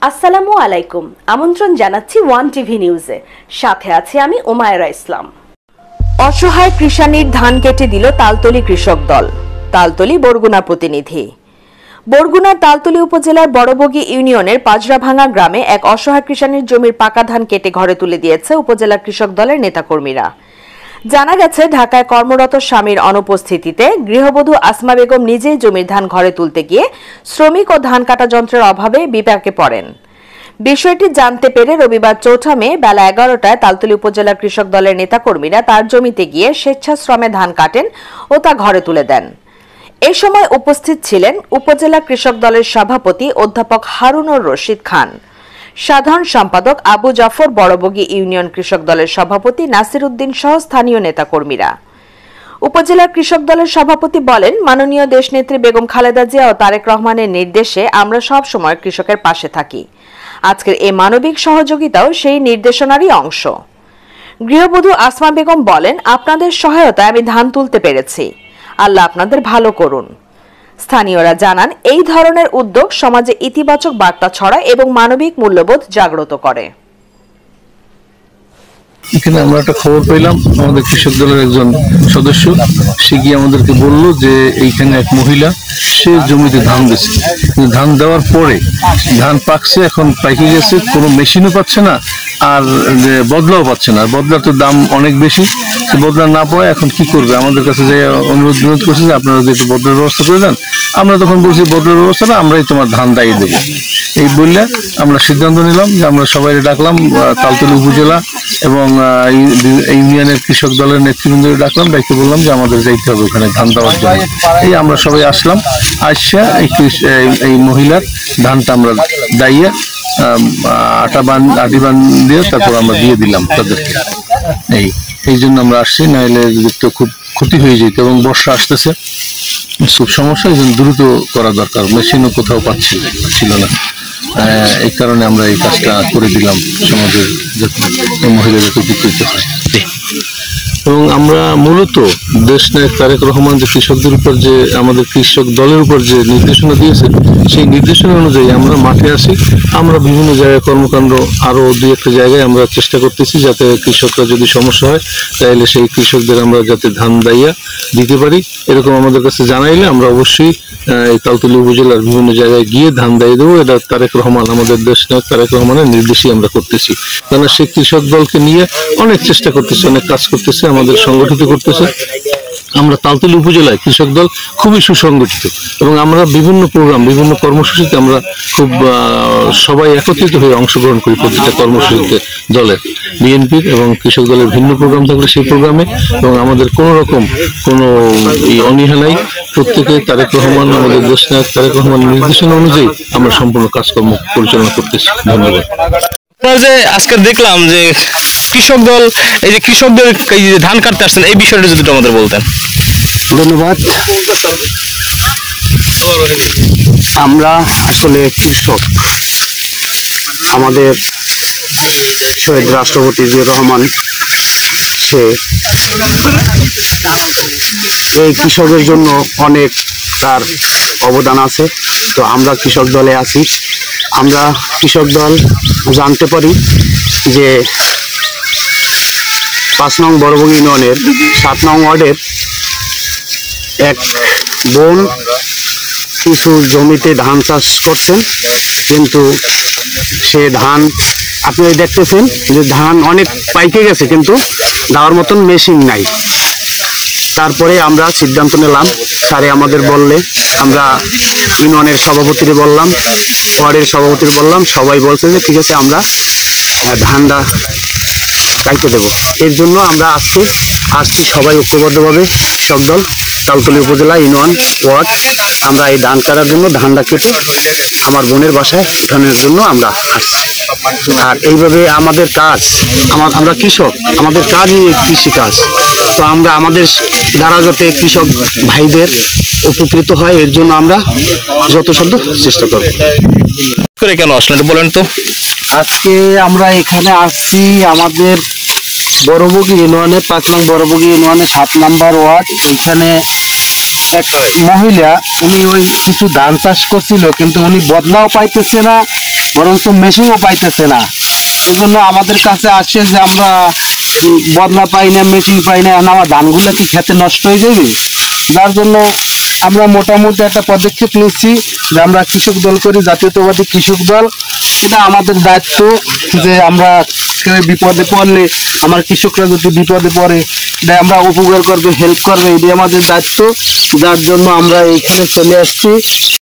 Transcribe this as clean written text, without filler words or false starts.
আসসালামু আলাইকুম। আমন্ত্রণ জানাচ্ছি ওয়ান টিভি নিউজে। সাথে আছি আমি উমায়রা ইসলাম। অসহায় কৃষানীর ধান কেটে দিল তালতলী কৃষক দল। তালতলী বরগুনা প্রতিনিধি। বরগুনার তালতলী উপজেলার বড়বগী ইউনিয়নের পাজরাভাঙ্গা গ্রামে এক অসহায় কৃষানীর জমির পাকা ধান কেটে ঘরে তুলে দিয়েছে উপজেলা কৃষক দলের নেতাকর্মীরা। জানা গেছে, ঢাকায় কর্মরত স্বামীর অনুপস্থিতিতে গৃহবধূ আসমা বেগম নিজেই জমির ধান ঘরে তুলতে গিয়ে শ্রমিক ও ধান কাটা যন্ত্রের অভাবে বিপাকে পড়েন। বিষয়টি জানতে পেরে রবিবার ৪ মে বেলা ১১টায় তালতলী উপজেলা কৃষক দলের নেতাকর্মীরা তার জমিতে গিয়ে স্বেচ্ছাশ্রমে ধান কাটেন ও তা ঘরে তুলে দেন। এ সময় উপস্থিত ছিলেন উপজেলা কৃষক দলের সভাপতি অধ্যাপক হারুনুর রশিদ খান, সাধারণ সম্পাদক আবু জাফর, বড়বগী ইউনিয়ন কৃষক দলের সভাপতি নাসির উদ্দিন সহ স্থানীয় নেতাকর্মীরা। উপজেলা কৃষক দলের সভাপতি বলেন, মাননীয় দেশনেত্রী বেগম খালেদা জিয়া ও তারেক রহমানের নির্দেশে আমরা সব সময় কৃষকের পাশে থাকি। আজকের এই মানবিক সহযোগিতাও সেই নির্দেশনারই অংশ। গৃহবধূ আসমা বেগম বলেন, আপনাদের সহায়তায় আমি ধান তুলতে পেরেছি। আল্লাহ আপনাদের ভালো করুন। স্থানীয়রা জানান, এই ধরনের উদ্যোগ সমাজে ইতিবাচক বার্তা ছড়ায় এবং মানবিক মূল্যবোধ জাগ্রত করে। এখানে আমরা একটা খবর পেলাম, আমাদের কৃষক দলের একজন সদস্য সে গিয়ে আমাদেরকে বলল যে এইখানে এক মহিলা সে জমিতে ধান দিচ্ছে, ধান দেওয়ার পরে ধান পাকছে, এখন পাইকে গেছে, কোনো মেশিনও পাচ্ছে না আর বদলাও পাচ্ছে না। বদলার তো দাম অনেক বেশি, বদলা না পায় এখন কি করবে? আমাদের কাছে যে অনুরোধ করছে যে আপনারা যদি একটু বদলার ব্যবস্থা করে দেন। আমরা তখন বলছি বদলার ব্যবস্থা না, আমরাই তোমার ধান দায়ী দেবো। এই বললে আমরা সিদ্ধান্ত নিলাম যে আমরা সবাই ডাকলাম, তালতলী উপজেলা এবং ইউনিয়নের কৃষক দলের নেতৃবৃন্দকে ডাকলাম, ডাকতে বললাম যে আমাদের যাইতে হবে ওখানে ধান দেওয়ার জন্য। এই আমরা সবাই আসলাম, আসা এই মহিলার ধানটা আমরা দাইয়া আটি বান দিয়ে তারপর আমরা দিয়ে দিলাম তাদেরকে। এই জন্য আমরা আসছি, নাহলে তো খুব ক্ষতি হয়ে যেত এবং বর্ষা আসতেছে, খুব সমস্যা। এই জন্য দ্রুত করা দরকার, মেশিনও কোথাও ছিল না। এই কারণে আমরা এই কাজটা করে দিলাম, সমাজের মহিলা যাতে উপকৃত হয়। এবং আমরা মূলত দেশনায়ক তারেক রহমান যে কৃষকদের উপর যে আমাদের কৃষক দলের উপর যে নির্দেশনা দিয়েছে, সেই নির্দেশনা অনুযায়ী আমরা মাঠে আসি। আমরা বিভিন্ন জায়গায় কর্মকাণ্ড আরো ২-১টা জায়গায় আমরা চেষ্টা করতেছি যাতে কৃষকরা যদি সমস্যা হয় তাহলে সেই কৃষকদের আমরা যাতে ধান দাইয়া দিতে পারি। এরকম আমাদের কাছে জানাইলে আমরা অবশ্যই এই তালতলী উপজেলার বিভিন্ন জায়গায় গিয়ে ধান দাইয়ে দেবো। এটা তারেক রহমান, আমাদের দেশনায়ক তারেক রহমানের নির্দেশই আমরা করতেছি। কেননা সেই কৃষক দলকে নিয়ে অনেক চেষ্টা করতেছে, অনেক কাজ করতেছে, আমাদের সংগঠিত করতেছে। আমরা তালতলী উপজেলায় কৃষক দল খুবই সুসংগঠিত এবং আমরা বিভিন্ন প্রোগ্রাম, বিভিন্ন কর্মসূচিতে আমরা খুব সবাই একত্রিত হয়ে অংশগ্রহণ করি। প্রতিটা কর্মসূচিতে দলের বিএনপির এবং কৃষক দলের ভিন্ন প্রোগ্রাম থাকলে সেই প্রোগ্রামে, এবং আমাদের কোনো রকম কোনো অনীহা নাই। প্রত্যেকে তারেক রহমান, আমাদের দেশনায়ক তারেক রহমানের নির্দেশনা অনুযায়ী আমরা সম্পূর্ণ কাজকর্ম পরিচালনা করতেছি। ধন্যবাদ। যে আজকে দেখলাম যে কৃষক দল এই যে কৃষকদের ধান কাটতে আসছেন, এই বিষয়টা যদি আমাদের বলতেন। ধন্যবাদ। আমরা আসলে কৃষক, আমাদের শহীদ রাষ্ট্রপতি জিয়াউর রহমান সে এই কৃষকের জন্য অনেক তার অবদান আছে। তো আমরা কৃষক দলে আছি। আমরা কৃষক দল জানতে পারি যে ৫ নং বড়বগী ইউনিয়নের ৭ নং ওয়ার্ডের এক বোন কিছু জমিতে ধান চাষ করছেন, কিন্তু সে ধান আপনারা দেখতেছেন যে ধান অনেক পাইকে গেছে, কিন্তু দেওয়ার মতন মেশিন নাই। তারপরে আমরা সিদ্ধান্ত নিলাম, স্যারে আমাদের বললে, আমরা ইউনিয়নের সভাপতিরে বললাম, ওয়ার্ডের সভাপতিরে বললাম, সবাই বলছে যে ঠিক আছে আমরা ধানটা কাইতে দেবো। এর জন্য আমরা আসছি সবাই ঐক্যবদ্ধভাবে, কৃষক দল তালতলী উপজেলা ইউনিয়ন ওয়ার্ড। আমরা এই ধান কাটার জন্য ধানটা কেটে আমার বোনের বাসায় উঠানোর জন্য আমরা আসছি। আর এইভাবে আমাদের কাজ, আমরা কৃষক, আমাদের কাজই কৃষিকাজ। তো আমরা আমাদের দ্বারা যাতে কৃষক ভাইদের উপকৃত হয় এর জন্য আমরা যথাসাধ্য চেষ্টা করব। কেন আসলে বলেন তো? আজকে আমরা এখানে আসছি আমাদের বড়বগী ইউনিয়নে ৫ নং বড়বগী ইউনিয়নে ৭ নম্বর ওয়ার্ড। এখানে এক মহিলা, উনি ওই কিছু ধান চাষ করছিল, কিন্তু উনি বদলাও পাইতেছে না, বরঞ্চ মেশিনও পাইতেছে না। এই জন্য আমাদের কাছে আসছে যে আমরা বদলা পাই না, মেশিন পাই না, আমার ধানগুলো কি খেতে নষ্ট হয়ে যাবে। যার জন্য আমরা মোটামুটি একটা পদক্ষেপ নিচ্ছি যে আমরা কৃষক দল করি, জাতীয়তাবাদী কৃষক দল। এটা আমাদের দায়িত্ব যে আমরা বিপদে পড়লে, আমার কৃষকরা যদি বিপদে পড়ে, এটা আমরা উপকার করবে, হেল্প করবে, এটাই আমাদের দায়িত্ব। যার জন্য আমরা এইখানে চলে আসছি।